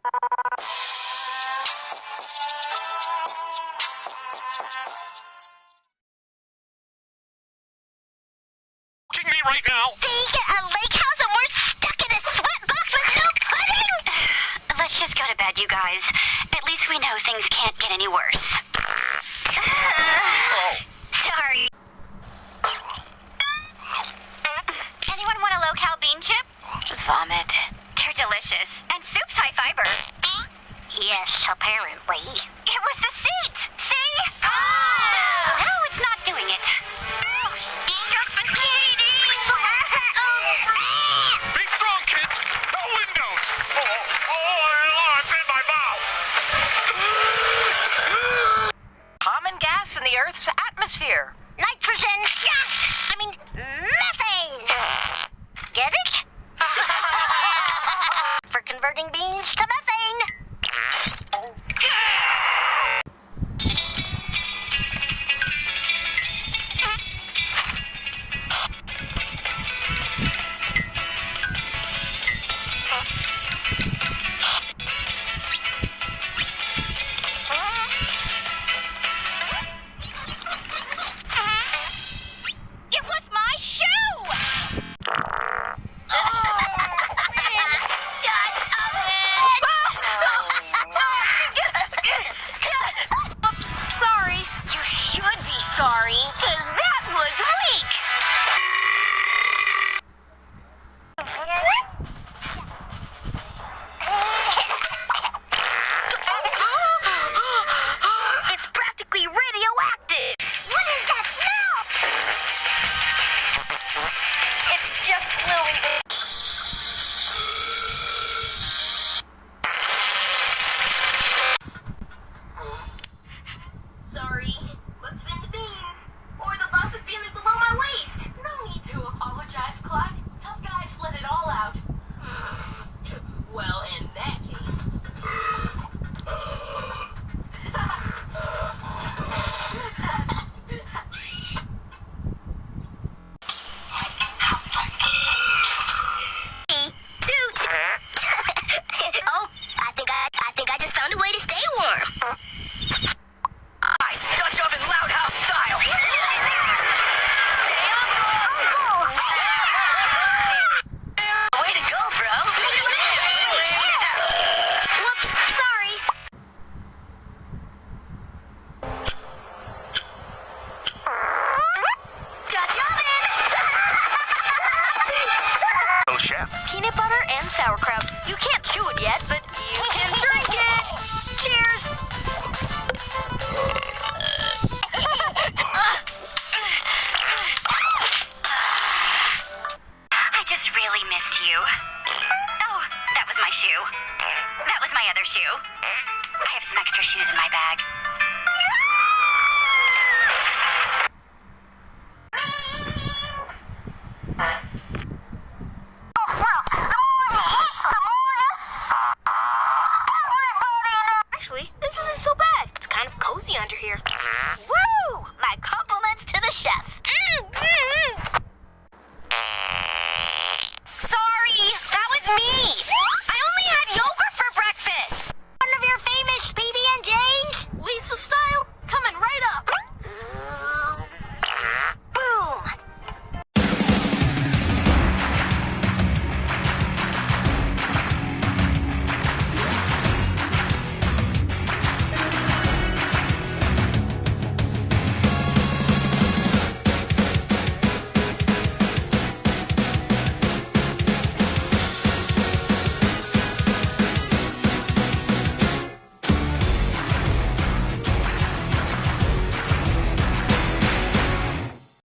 Me right now. They get a lake house and we're stuck in a sweat box with no pudding? Let's just go to bed, you guys. At least we know things can't get any worse. Sorry. Anyone want a low-cal bean chip? Vomit. They're delicious. And soup's high fiber. Yes, apparently. It was the seat! See? Oh! No, it's not doing it. Be strong, kids. No windows. It's in my mouth. Common gas in the Earth's atmosphere. Nitrogen. Methane. Get it? For converting beans to methane. It was my shoe! Oops, sorry. You should be sorry, 'cause that was weak. It's practically radioactive. What is that smell? It's just Louie. Sorry. Must have been the beans. Or the loss of feeling below my waist. No need to apologize, Clyde. Tough guys let it all out. Well, in that case. Oh, I think I just found a way to stay warm. Dutch oven loud house style. Way to go, bro. Whoops, sorry. Dutch oven! Oh, chef. Peanut butter and sauerkraut. You can't chew it yet, but you can drink it. Cheers! I just really missed you. Oh, that was my shoe. That was my other shoe. I have some extra shoes in my bag. Actually, this isn't so bad. It's kind of cozy under here. Woo! My compliments to the chef. Sorry, that was me.